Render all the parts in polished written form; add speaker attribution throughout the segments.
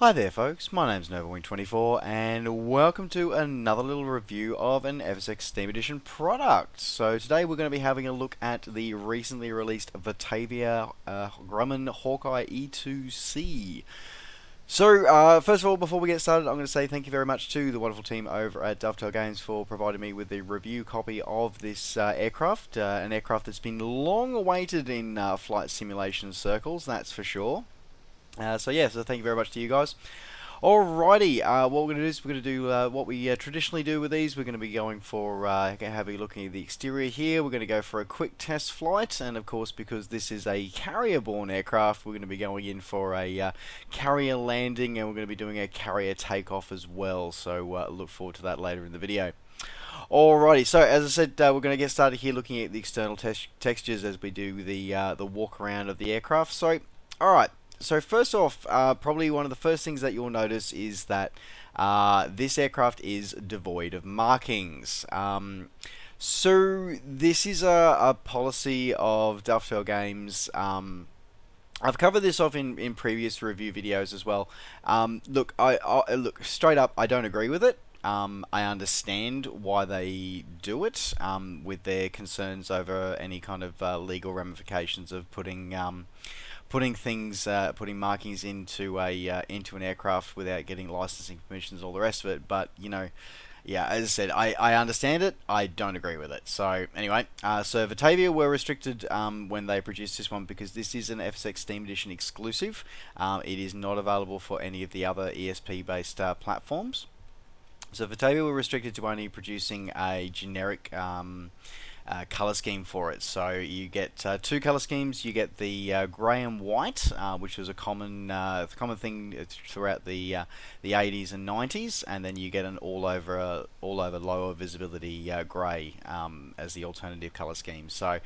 Speaker 1: Hi there folks, my name's Nova24 and welcome to another little review of an FSX Steam Edition product. So today we're going to be having a look at the recently released Virtavia Grumman Hawkeye E-2C. So first of all, before we get started, I'm going to say thank you very much to the wonderful team over at Dovetail Games for providing me with the review copy of this aircraft. An aircraft that's been long awaited in flight simulation circles, that's for sure. So thank you very much to you guys. Alrighty, what we're going to do is we're going to do what we traditionally do with these. We're going to be going for having a looking at the exterior here. We're going to go for a quick test flight, and of course, because this is a carrier-borne aircraft, we're going to be going in for a carrier landing, and we're going to be doing a carrier takeoff as well. So look forward to that later in the video. Alrighty, so as I said, we're going to get started here looking at the external textures as we do the walk around of the aircraft. So, alright. So first off, probably one of the first things that you'll notice is that this aircraft is devoid of markings. So this is a policy of Dovetail Games. I've covered this off in previous review videos as well. Look, look straight up, I don't agree with it. I understand why they do it, with their concerns over any kind of legal ramifications of putting markings into an aircraft without getting licensing permissions, all the rest of it. But you know, yeah, as I said, I understand it. I don't agree with it. So anyway, so Virtavia were restricted when they produced this one because this is an FSX Steam Edition exclusive. It is not available for any of the other ESP based platforms. So Virtavia were restricted to only producing a generic color scheme for it. So you get two color schemes. You get the grey and white, which was a common thing throughout the 80s and 90s, and then you get an all over lower visibility grey as the alternative color scheme. So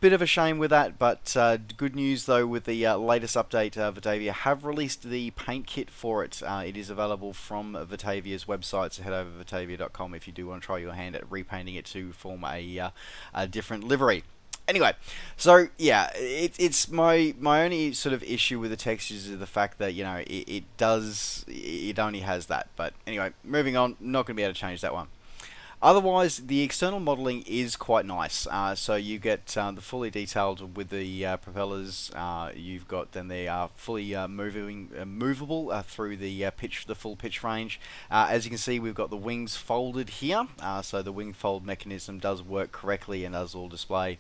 Speaker 1: bit of a shame with that, but good news though with the latest update. Virtavia have released the paint kit for it. It is available from Virtavia's website, so head over to virtavia.com if you do want to try your hand at repainting it to form a different livery. Anyway, so yeah, it's my only sort of issue with the textures is the fact that, you know, it only has that. But anyway, moving on, not going to be able to change that one. Otherwise, the external modelling is quite nice. So you get the fully detailed with the propellers. You've got then they are fully movable through the full pitch range. As you can see, we've got the wings folded here. So the wing fold mechanism does work correctly and does all display.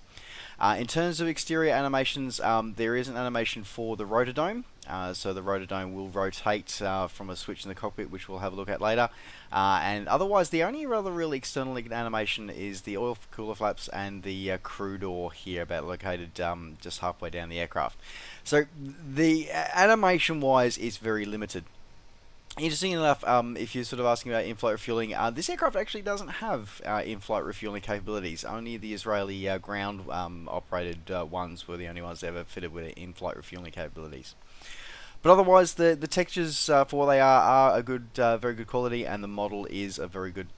Speaker 1: In terms of exterior animations, there is an animation for the rotordome. So the rotordome will rotate from a switch in the cockpit, which we'll have a look at later. And otherwise, the only other really external animation is the oil cooler flaps and the crew door here, about located just halfway down the aircraft. So the animation-wise, it's very limited. Interesting enough, if you're sort of asking about in-flight refueling, this aircraft actually doesn't have in-flight refueling capabilities. Only the Israeli ground operated ones were the only ones ever fitted with in-flight refueling capabilities. But otherwise, the textures for what they are a good, very good quality, and the model is a very good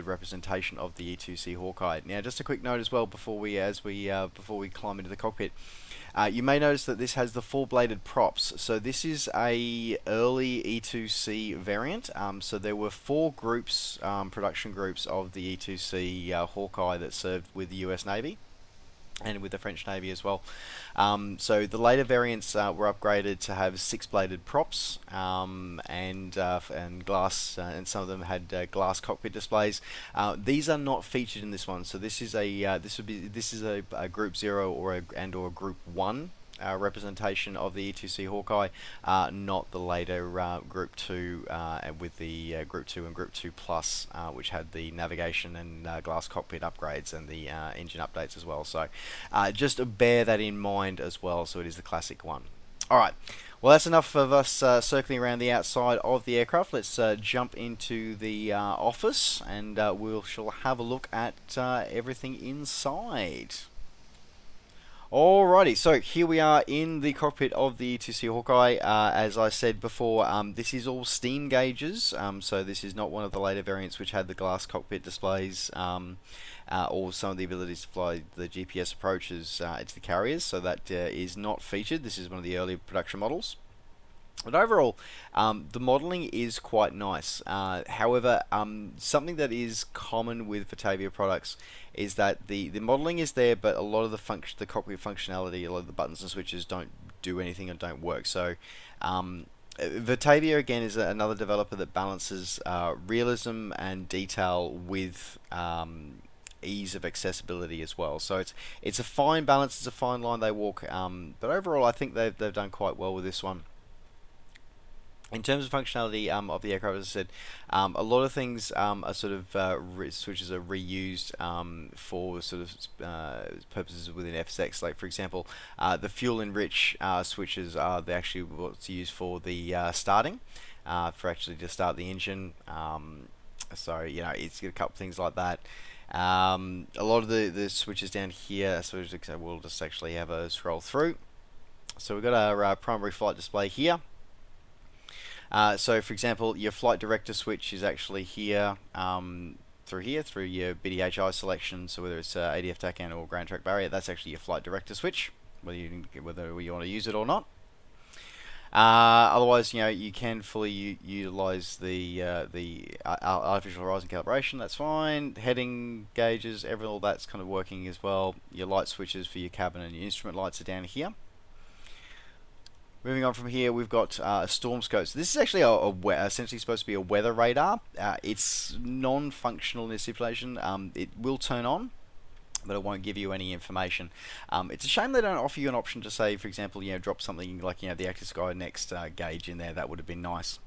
Speaker 1: representation of the E-2C Hawkeye. Now, just a quick note as well before we climb into the cockpit. You may notice that this has the full-bladed props. So this is a early E-2C variant. So there were 4 groups, production groups of the E-2C Hawkeye that served with the US Navy and with the French Navy as well. So the later variants were upgraded to have 6-bladed props and glass, and some of them had glass cockpit displays. These are not featured in this one. So this is a Group 0 or a Group 1 representation of the E-2C Hawkeye, not the later Group 2 with the Group 2 and Group 2 Plus, which had the navigation and glass cockpit upgrades and the engine updates as well. So just bear that in mind as well. So it is the classic one. Alright, well that's enough of us circling around the outside of the aircraft. Let's jump into the office and shall have a look at everything inside. Alrighty, so here we are in the cockpit of the E-2C Hawkeye. As I said before, this is all steam gauges, so this is not one of the later variants which had the glass cockpit displays or some of the abilities to fly the GPS approaches to the carriers, so that is not featured. This is one of the early production models. But overall, the modelling is quite nice. However, something that is common with Virtavia products is that the modelling is there, but a lot of the cockpit functionality, a lot of the buttons and switches don't do anything and don't work. So, Virtavia again is another developer that balances realism and detail with ease of accessibility as well. So it's a fine balance, it's a fine line they walk. But overall, I think they've done quite well with this one. In terms of functionality of the aircraft, as I said, a lot of things are sort of switches are reused for sort of purposes within FSX. Like for example, the fuel enrich switches are actually what's used for the starting, for actually to start the engine. So it's got a couple things like that. A lot of the switches down here, so we'll just actually have a scroll through. So we've got our primary flight display here. So for example, your flight director switch is actually here, through your BDHI selection. So whether it's ADF TACAN or Ground Track Barrier, that's actually your flight director switch, whether you want to use it or not. Otherwise, you can fully utilize the artificial horizon calibration. That's fine. Heading gauges, all that's kind of working as well. Your light switches for your cabin and your instrument lights are down here. Moving on from here, we've got storm scopes. This is actually essentially supposed to be a weather radar. It's non-functional in this situation. It will turn on, but it won't give you any information. It's a shame they don't offer you an option to say, for example, drop something like the Active Sky Next gauge in there. That would have been nice.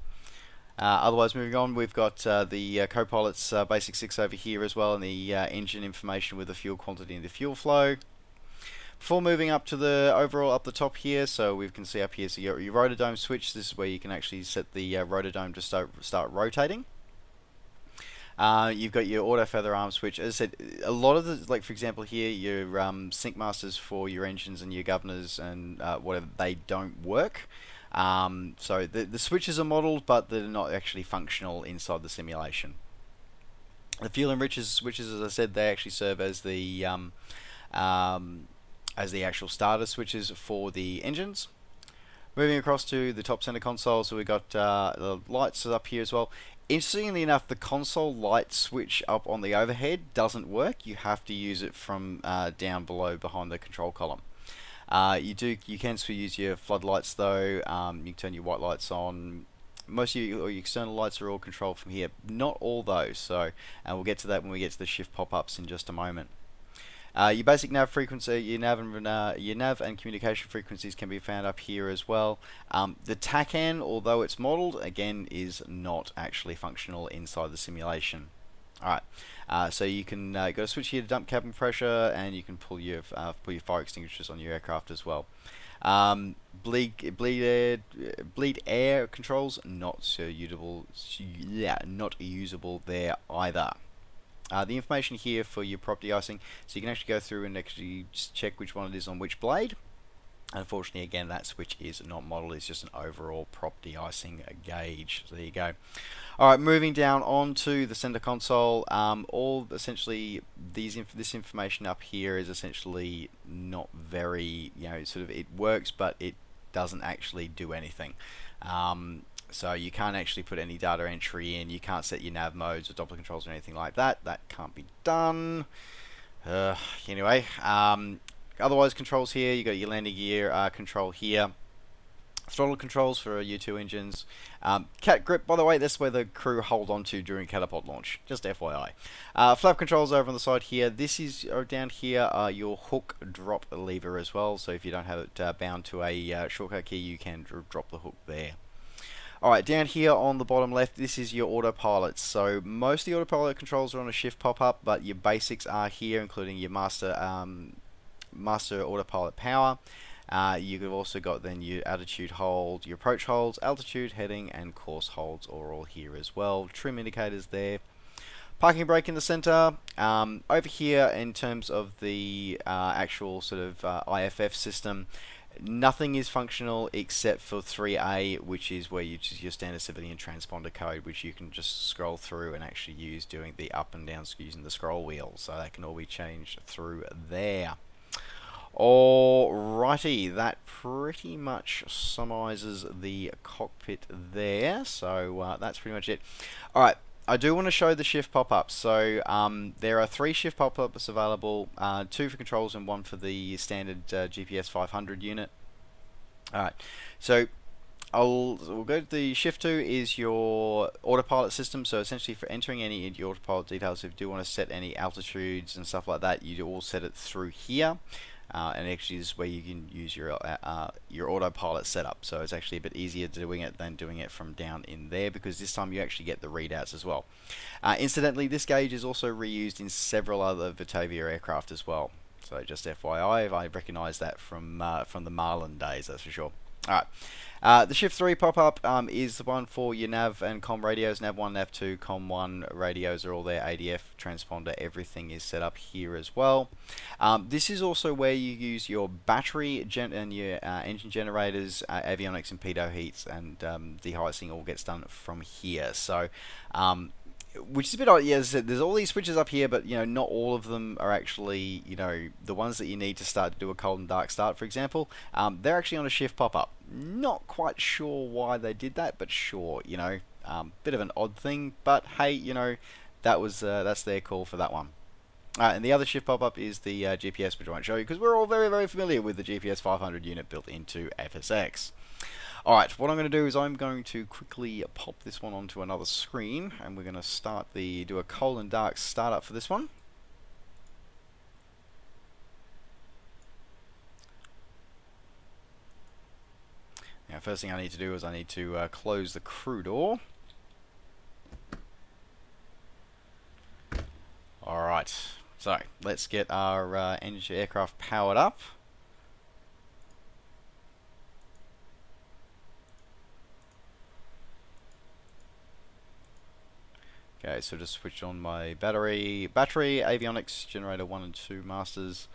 Speaker 1: Otherwise, moving on, we've got the Copilot's Basic 6 over here as well, and the engine information with the fuel quantity and the fuel flow. Before moving up to the overall up the top here, so we can see up here, so your rotodome switch, this is where you can actually set the rotodome to start rotating. You've got your auto feather arm switch. As I said, a lot of the, like for example here, your sync masters for your engines and your governors and whatever, they don't work. So the switches are modeled, but they're not actually functional inside the simulation. The fuel enrichers switches, as I said, they actually serve as the actual starter switches for the engines. Moving across to the top center console, so we've got the lights up here as well. Interestingly enough, the console light switch up on the overhead doesn't work. You have to use it from down below behind the control column. You can still use your floodlights though. You can turn your white lights on. Most of your external lights are all controlled from here. Not all though, so and we'll get to that when we get to the shift pop-ups in just a moment. Your basic nav frequency, your nav and communication frequencies can be found up here as well. The TACAN, although it's modelled, again is not actually functional inside the simulation. Alright, so you can go switch here to dump cabin pressure, and you can pull your fire extinguishers on your aircraft as well. Bleed air controls not so usable. Not usable there either. The information here for your prop de-icing, so you can actually go through and actually just check which one it is on which blade. Unfortunately, again, that switch is not modeled, it's just an overall prop de-icing gauge. So there you go. Alright, moving down onto the center console, all essentially this information up here is essentially not very, sort of it works, but it doesn't actually do anything. So you can't actually put any data entry in, you can't set your nav modes or Doppler controls or anything like that. That can't be done. Anyway, otherwise controls here, you got your landing gear control here. Throttle controls for U2 engines. Cat grip, by the way, that's where the crew hold on to during catapult launch, just FYI. Flap controls over on the side here. This is down here your hook drop lever as well, so if you don't have it bound to a shortcut key, you can drop the hook there. Alright, down here on the bottom left, this is your autopilot. So most of the autopilot controls are on a shift pop-up, but your basics are here, including your master autopilot power. You've also got then your attitude hold, your approach holds, altitude, heading, and course holds are all here as well. Trim indicators there. Parking brake in the center. Over here, in terms of the actual sort of IFF system, nothing is functional except for 3A, which is where you use your standard civilian transponder code, which you can just scroll through and actually use doing the up and down using the scroll wheel. So that can all be changed through there. Alrighty, that pretty much summarizes the cockpit there. So that's pretty much it. Alright, I do want to show the shift pop-ups. So there are 3 shift pop-ups available, 2 for controls and 1 for the standard GPS 500 unit. Alright, so we'll go to the shift 2 is your autopilot system. So essentially for entering any of your autopilot details, if you do want to set any altitudes and stuff like that, you do all set it through here. And actually this is where you can use your autopilot setup. So it's actually a bit easier doing it than doing it from down in there, because this time you actually get the readouts as well. Incidentally, this gauge is also reused in several other Virtavia aircraft as well. So just FYI, I recognise that from the Marlin days, that's for sure. Alright. The Shift 3 pop-up is the one for your nav and com radios. Nav 1, Nav 2, com 1 radios are all there. ADF, transponder, everything is set up here as well. This is also where you use your battery and your engine generators, avionics and pitot heats, and de-icing all gets done from here. So which is a bit odd. Yeah, as I said, there's all these switches up here, but not all of them are actually the ones that you need to start to do a cold and dark start, for example. They're actually on a shift pop-up. Not quite sure why they did that, but sure, bit of an odd thing. But hey, that's their call for that one. And the other shift pop-up is the GPS, which I won't show you because we're all very, very familiar with the GPS 500 unit built into FSX. Alright, what I'm going to do is I'm going to quickly pop this one onto another screen, and we're going to do a cold and dark startup for this one. Now, first thing I need to do is I need to close the crew door. Alright, so let's get our engine aircraft powered up. Okay, so just switch on my battery, avionics, generator 1 and 2 masters.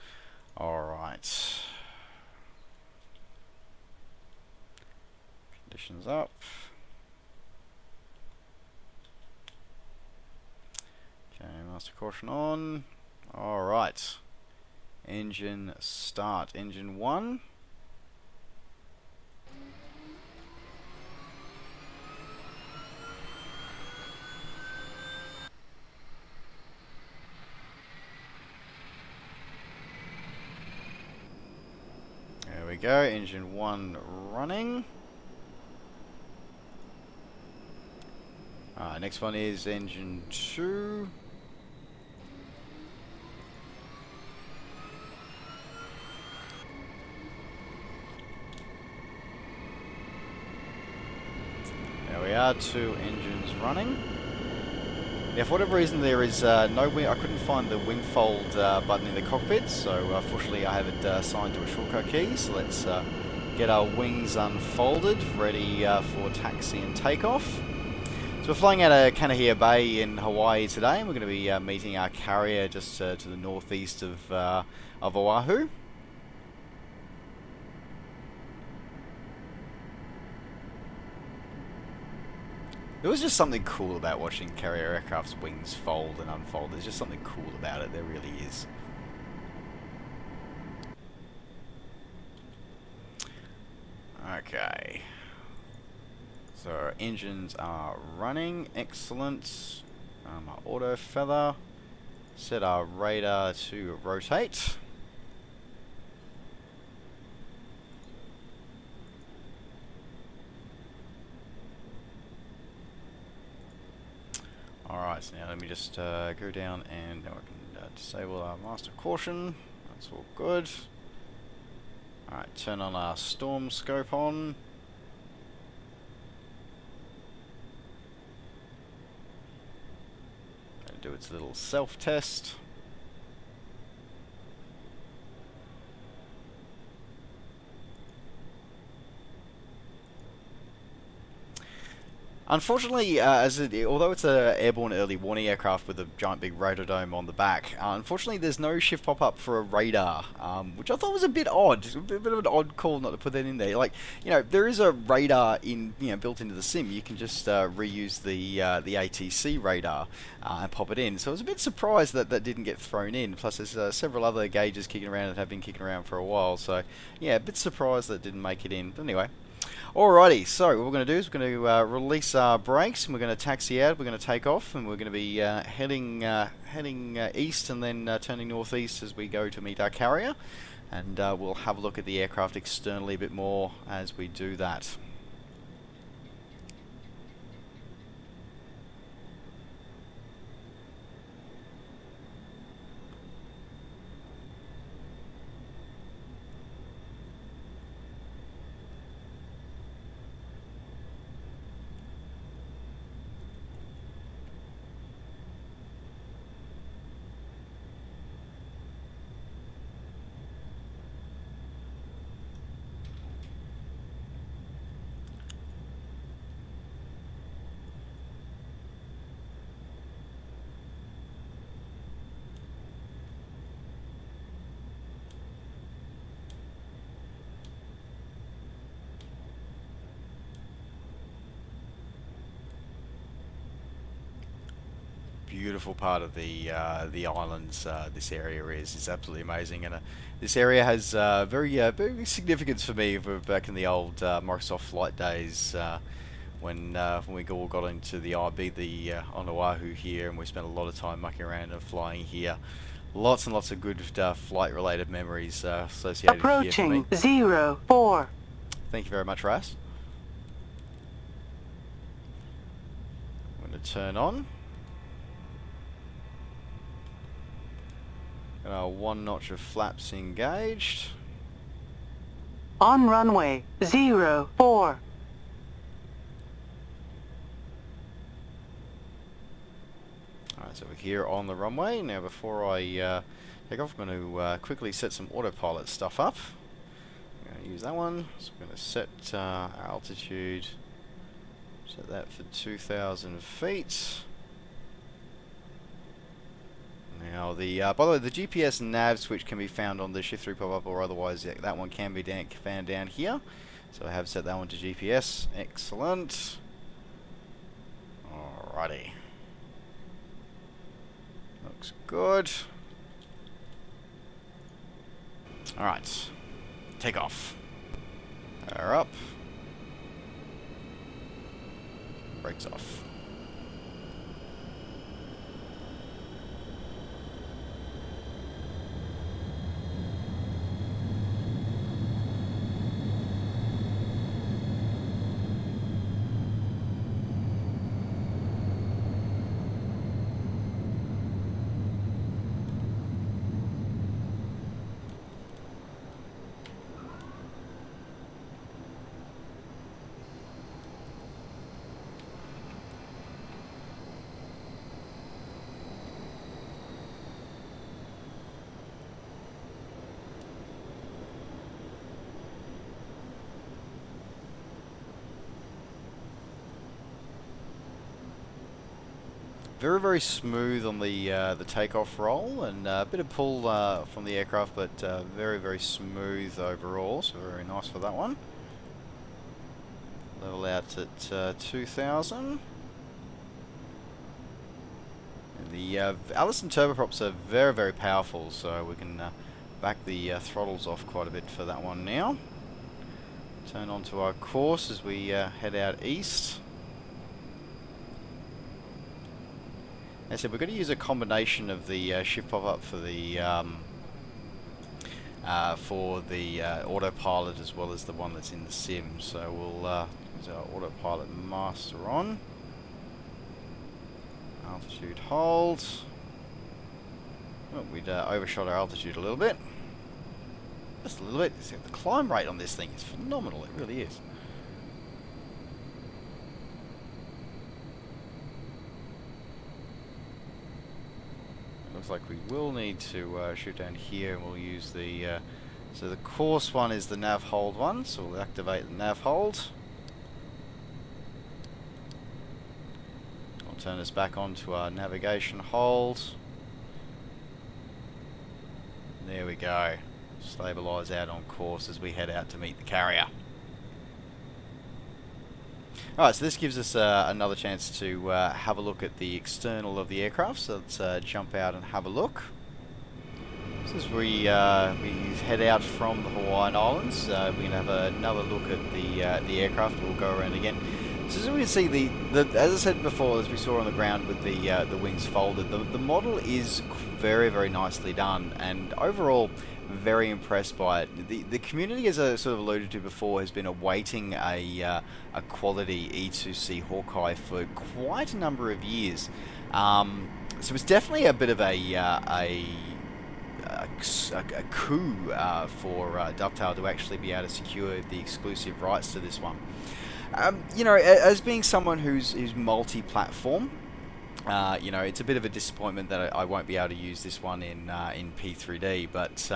Speaker 1: Alright. Conditions up. Okay, master caution on. Alright. Engine start. Engine 1. There we go, engine 1 running. Next one is engine 2. There we are, 2 engines running. Now, for whatever reason, there is no wing. I couldn't find the wing fold button in the cockpit, so fortunately I have it assigned to a shortcut key. So let's get our wings unfolded, ready for taxi and takeoff. So we're flying out of Kanahea Bay in Hawaii today, and we're going to be meeting our carrier just to the northeast of Oahu. There was just something cool about watching carrier aircraft's wings fold and unfold. There's just something cool about it. There really is. Okay. So our engines are running. Excellent. Our auto feather. Set our radar to rotate. Alright, so now let me just go down and now we can disable our master caution. That's all good. Alright, turn on our storm scope on. And do its little self-test. Unfortunately, although it's a airborne early warning aircraft with a giant big rotodome on the back, unfortunately there's no shift pop-up for a radar, which I thought was a bit odd. A bit of an odd call not to put that in there. Like, there is a radar built into the sim. You can just reuse the ATC radar and pop it in. So I was a bit surprised that that didn't get thrown in. Plus, there's several other gauges kicking around that have been kicking around for a while. So yeah, a bit surprised that it didn't make it in. But anyway. Alrighty, so what we're going to do is we're going to release our brakes and we're going to taxi out, we're going to take off and we're going to be heading east and then turning northeast as we go to meet our carrier, and we'll have a look at the aircraft externally a bit more as we do that. Beautiful part of the islands this area is absolutely amazing, and this area has very significance for me back in the old Microsoft flight days when we all got into the IB on Oahu here, and we spent a lot of time mucking around and flying here. Lots and lots of good flight related memories associated here for me.
Speaker 2: Approaching 04.
Speaker 1: Thank you very much, Ras. I'm going to turn on. One notch of flaps engaged.
Speaker 2: On runway 04.
Speaker 1: Alright, so we're here on the runway. Now before I take off, I'm going to quickly set some autopilot stuff up. I'm going to use that one. So I'm going to set our altitude, set that for 2,000 feet. Now, by the way, the GPS nav switch can be found on the shift through pop-up, or otherwise that one can be found down here. So I have set that one to GPS. Excellent. Alrighty. Looks good. Alright. Take off. Power up. Brakes off. Very smooth on the takeoff roll, and a bit of pull from the aircraft, but very smooth overall, so very nice for that one. Level out at 2,000. And the Allison turboprops are very powerful, so we can back the throttles off quite a bit for that one now. Turn onto our course as we head out east. As I said, we're going to use a combination of the shift pop-up for the autopilot as well as the one that's in the sim. So we'll use our autopilot master on. Altitude hold. Oh, we'd overshot our altitude a little bit. Just a little bit. See, the climb rate on this thing is phenomenal. It really is. Looks like we will need to shoot down here, and we'll use the so the course one is the Nav Hold one, so we'll activate the Nav Hold. turn us back onto our navigation hold. There we go. Stabilise out on course as we head out to meet the carrier. Alright, so this gives us another chance to have a look at the external of the aircraft, so let's jump out and have a look. So as we head out from the Hawaiian Islands, we're going to have another look at the aircraft. We'll go around again. So as we can see, as I said before, as we saw on the ground with the wings folded, the model is very, very nicely done, and overall very impressed by it. The community, as I sort of alluded to before, has been awaiting a quality E-2C Hawkeye for quite a number of years. So it's definitely a bit of a coup for Dovetail to actually be able to secure the exclusive rights to this one. You know, as being someone who's multi-platform, you know, it's a bit of a disappointment that I won't be able to use this one in P3D. But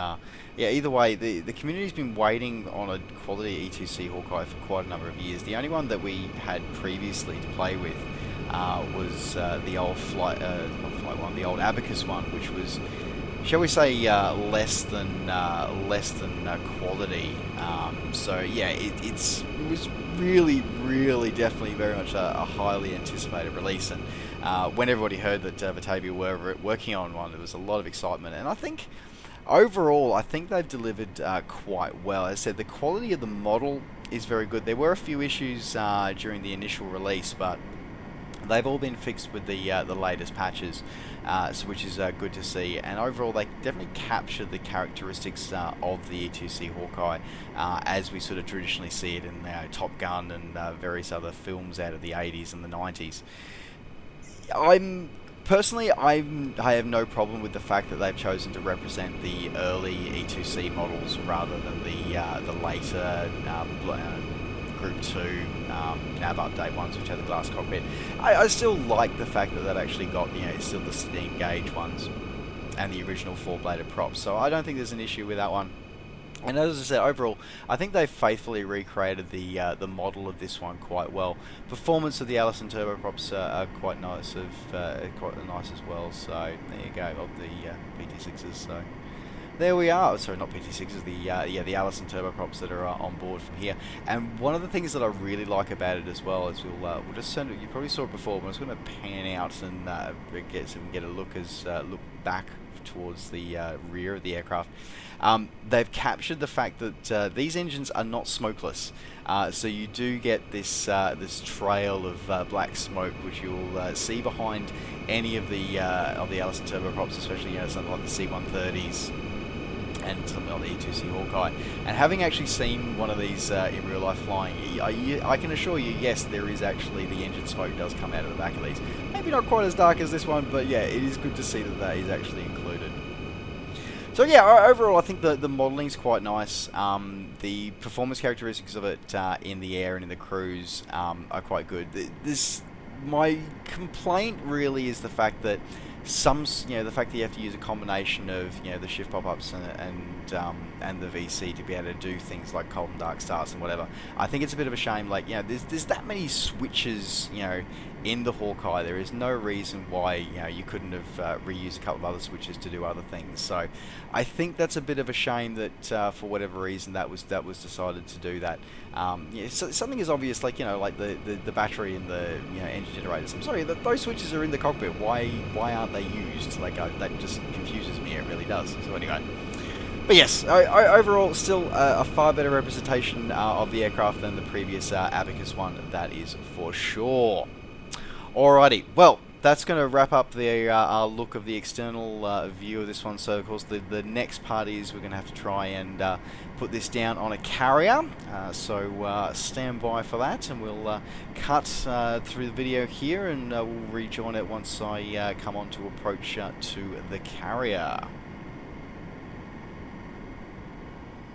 Speaker 1: yeah, either way, the community's been waiting on a quality E-2C Hawkeye for quite a number of years. The only one that we had previously to play with was the old the old Abacus one, which was, shall we say, less than quality. So yeah, it was really definitely very much a highly anticipated release, and when everybody heard that Virtavia were working on one, there was a lot of excitement, and I think overall they've delivered quite well. As I said, the quality of the model is very good. There were a few issues during the initial release, but they've all been fixed with the latest patches, so which is good to see. And overall, they definitely capture the characteristics of the E-2C Hawkeye as we sort of traditionally see it in Top Gun and various other films out of the 80s and the 90s. Personally, I have no problem with the fact that they've chosen to represent the early E-2C models rather than the later Group 2 Nav update ones, which have the glass cockpit. I still like the fact that they've actually got, you know, still the steam gauge ones and the original four-bladed props, so I don't think there's an issue with that one. And as I said, overall, I think they've faithfully recreated the model of this one quite well. Performance of the Allison turboprops are quite nice, quite nice as well. So there you go, of the PT6s. So there we are. Sorry, not PT6s. The Allison turboprops that are on board from here. And one of the things that I really like about it as well is we'll just send it. You probably saw it before, but I'm just going to pan out and get a look back towards the rear of the aircraft. They've captured the fact that these engines are not smokeless, so you do get this trail of black smoke, which you'll see behind any of the Allison turboprops, especially, you know, something like the C-130s and something like the E-2C Hawkeye. And having actually seen one of these in real life flying, I can assure you, yes, there is actually, the engine smoke does come out of the back of these. Maybe not quite as dark as this one, but yeah, it is good to see that that is actually included. So yeah, overall I think the modelling is quite nice. The performance characteristics of it in the air and in the cruise are quite good. My complaint really is the fact that the fact that you have to use a combination of, you know, the shift pop-ups and the VC to be able to do things like cold and dark starts and whatever. I think it's a bit of a shame. Like, you know, there's that many switches, you know, in the Hawkeye. There is no reason why, you know, you couldn't have reused a couple of other switches to do other things. So I think that's a bit of a shame that for whatever reason that was decided to do that. You know, so something as obvious, like, you know, like the battery and the, you know, engine generators. I'm sorry, those switches are in the cockpit. Why aren't they used? Like, that just confuses me. It really does. So anyway. But yes, overall, still a far better representation of the aircraft than the previous Abacus one, that is for sure. Alrighty, well, that's going to wrap up our look of the external view of this one. So, of course, the next part is we're going to have to try and put this down on a carrier. So stand by for that, and we'll cut through the video here, and we'll rejoin it once I come on to approach to the carrier.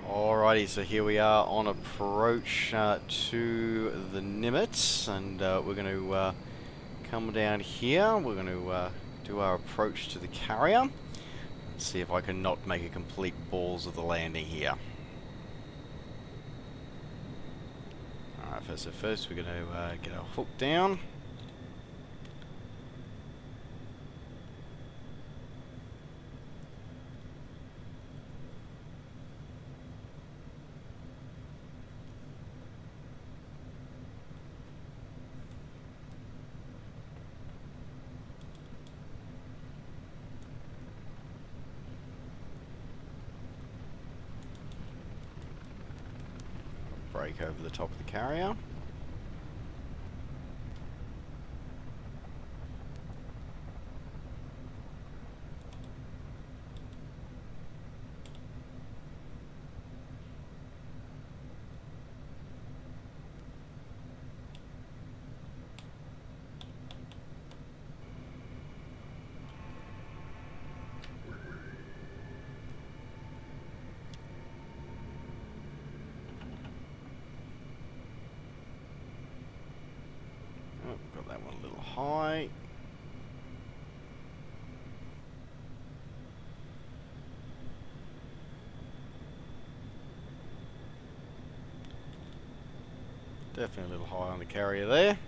Speaker 1: Alrighty, so here we are on approach to the Nimitz, and we're going to come down here. We're going to do our approach to the carrier. Let's see if I can not make a complete balls of the landing here. Alright, first we're going to get our hook down. brake over the top of the carrier. Got that one a little high. Definitely a little high on the carrier there.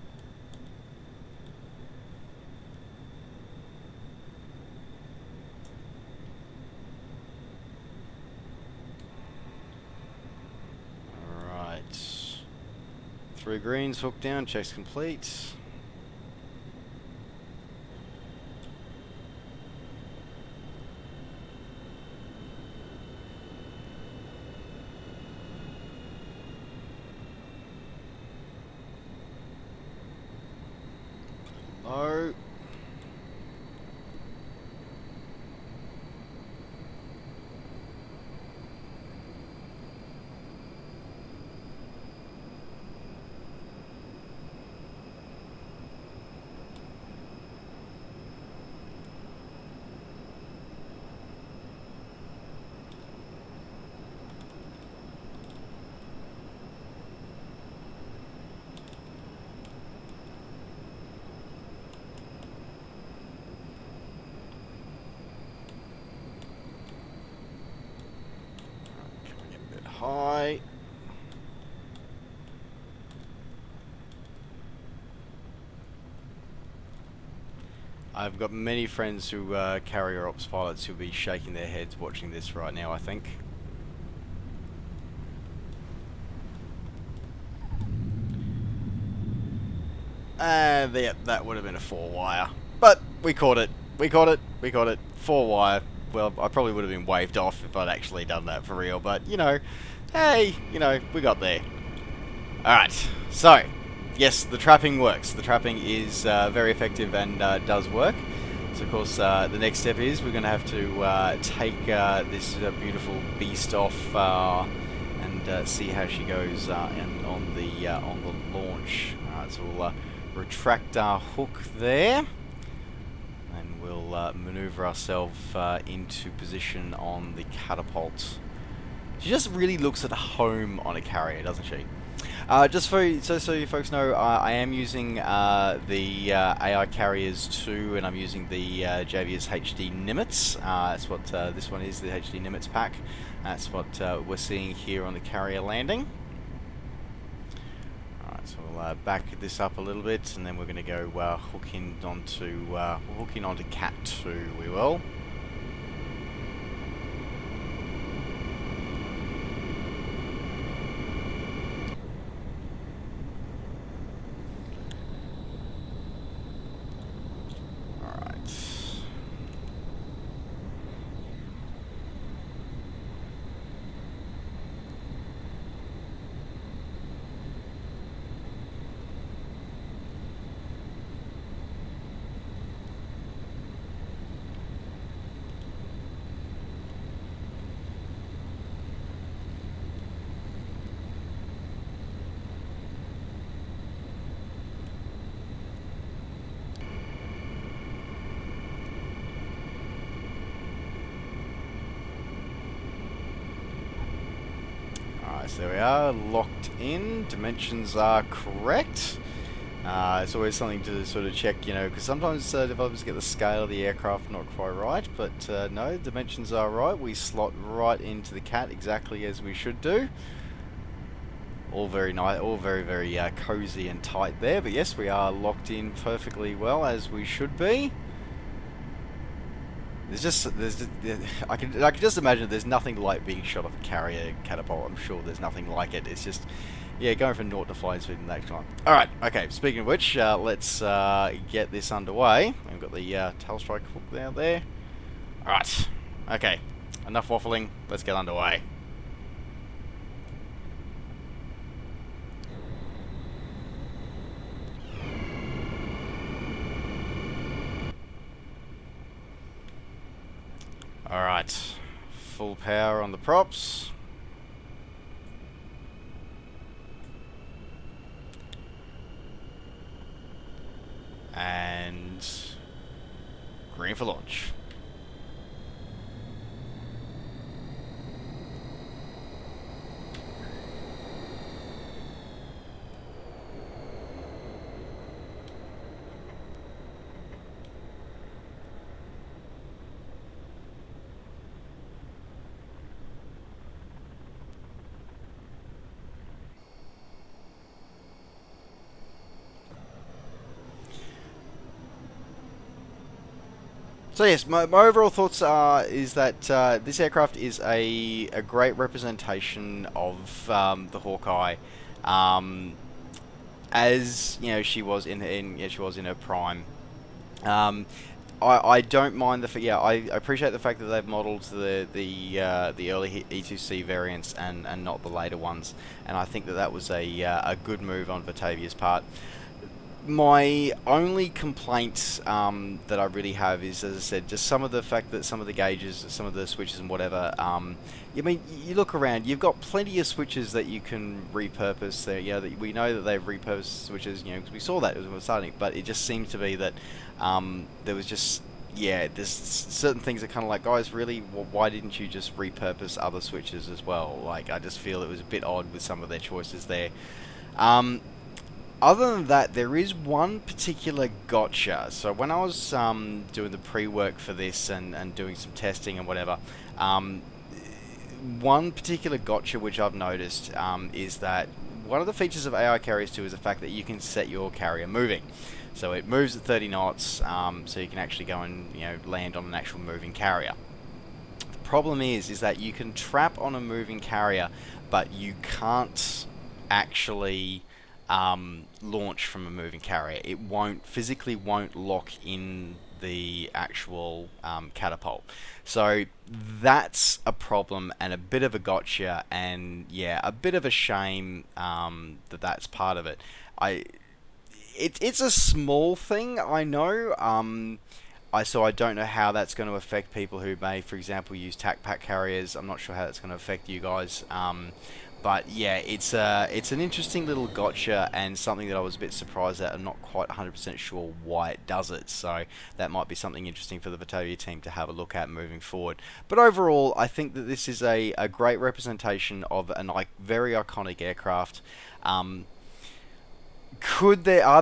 Speaker 1: Alright. 3 greens, hook down, checks complete. Low. High. I've got many friends who carrier ops pilots who'll be shaking their heads watching this right now, I think. Yep, that would have been a 4-wire. But we caught it. We caught it. We caught it. 4-wire. Well, I probably would have been waved off if I'd actually done that for real, but, you know, hey, you know, we got there. Alright, so, yes, the trapping works. The trapping is very effective and does work. So, of course, the next step is we're going to have to take this beautiful beast off and see how she goes on the launch. Alright, so we'll retract our hook there. And we'll maneuver ourselves into position on the catapult. She just really looks at home on a carrier, doesn't she? Just so you folks know, I am using the AI Carriers 2, and I'm using the Javia's HD Nimitz. That's what this one is, the HD Nimitz pack. That's what we're seeing here on the carrier landing. So we'll back this up a little bit, and then we're going to go hooking onto Cat 2. We will. All right. So there we are, locked in. Dimensions are correct. It's always something to sort of check, you know, because sometimes developers get the scale of the aircraft not quite right, but no, dimensions are right. We slot right into the Cat exactly as we should do. All very nice, all very, very cozy and tight there. But yes, we are locked in perfectly well as we should be. I can just imagine there's nothing like being shot off a carrier catapult. I'm sure there's nothing like it. It's just, yeah, going from 0 to flying speed in that time. Alright, okay, speaking of which, let's get this underway. We've got the tail strike hook out there. Alright, okay, enough waffling, let's get underway. full power on the props. And green for launch. So yes, my overall thoughts is that this aircraft is a great representation of the Hawkeye, as you know she was in her prime. I don't mind I appreciate the fact that they've modelled the early E-2C variants and not the later ones, and I think that was a good move on Virtavia's part. My only complaint that I really have is, as I said, just some of the fact that some of the gauges, some of the switches and whatever, I mean, you look around, you've got plenty of switches that you can repurpose there. Yeah, we know that they've repurposed switches, you know, because we saw that when we were starting, but it just seemed to be that there was just, yeah, there's certain things that kind of like, guys, really, why didn't you just repurpose other switches as well? Like, I just feel it was a bit odd with some of their choices there. Other than that, there is one particular gotcha. So when I was doing the pre-work for this and doing some testing and whatever, one particular gotcha which I've noticed is that one of the features of AI Carriers 2 is the fact that you can set your carrier moving. So it moves at 30 knots, so you can actually go and land on an actual moving carrier. The problem is that you can trap on a moving carrier, but you can't actually launch from a moving carrier. It physically won't lock in the actual catapult. So that's a problem and a bit of a gotcha, and yeah, a bit of a shame that that's part of it. It's a small thing, I know. So I don't know how that's going to affect people who may, for example, use TAC pack carriers. I'm not sure how that's going to affect you guys. But yeah, it's an interesting little gotcha and something that I was a bit surprised at. I'm not quite 100% sure why it does it, so that might be something interesting for the Virtavia team to have a look at moving forward. But overall, I think that this is a great representation of a very iconic aircraft. Are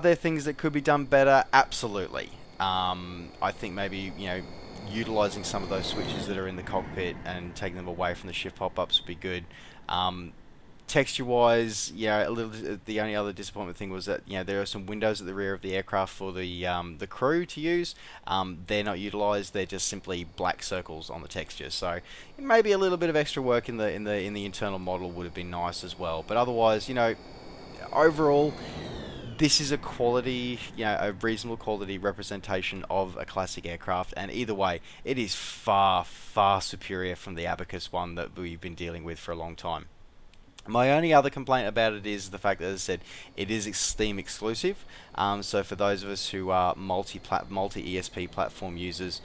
Speaker 1: there things that could be done better? Absolutely. I think maybe utilizing some of those switches that are in the cockpit and taking them away from the shift pop-ups would be good. Texture-wise, yeah, the only other disappointment thing was that there are some windows at the rear of the aircraft for the crew to use. They're not utilized; they're just simply black circles on the texture. So maybe a little bit of extra work in the internal model would have been nice as well. But otherwise, overall, this is a quality, a reasonable quality representation of a classic aircraft, and either way, it is far, far superior from the Abacus one that we've been dealing with for a long time. My only other complaint about it is the fact that, as I said, it is Steam exclusive. So for those of us who are multi-ESP platform users,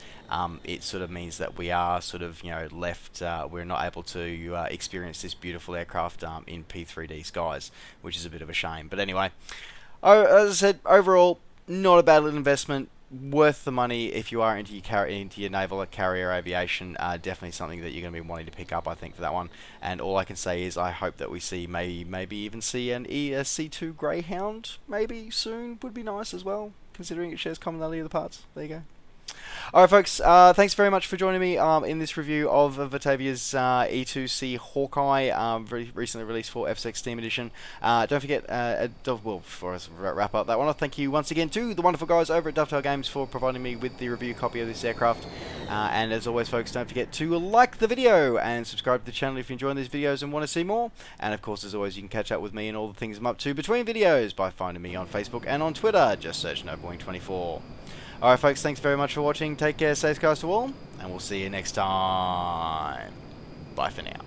Speaker 1: it sort of means that we are sort of left. We're not able to experience this beautiful aircraft in P3D skies, which is a bit of a shame. But anyway. As I said, overall, not a bad little investment. Worth the money if you are into your naval carrier aviation. Definitely something that you're going to be wanting to pick up, I think, for that one. And all I can say is I hope that we see maybe even see an ESC2 Greyhound maybe soon. Would be nice as well, considering it shares commonality of the parts. There you go. Alright folks, thanks very much for joining me in this review of Virtavia's E-2C Hawkeye, recently released for FSX Steam Edition. Don't forget, before I wrap up that one, I'll thank you once again to the wonderful guys over at Dovetail Games for providing me with the review copy of this aircraft. And as always folks, don't forget to like the video and subscribe to the channel if you're enjoying these videos and want to see more. And of course, as always, you can catch up with me and all the things I'm up to between videos by finding me on Facebook and on Twitter. Just search NoBoing24. Alright folks, thanks very much for watching. Take care, safe skies to all, and we'll see you next time. Bye for now.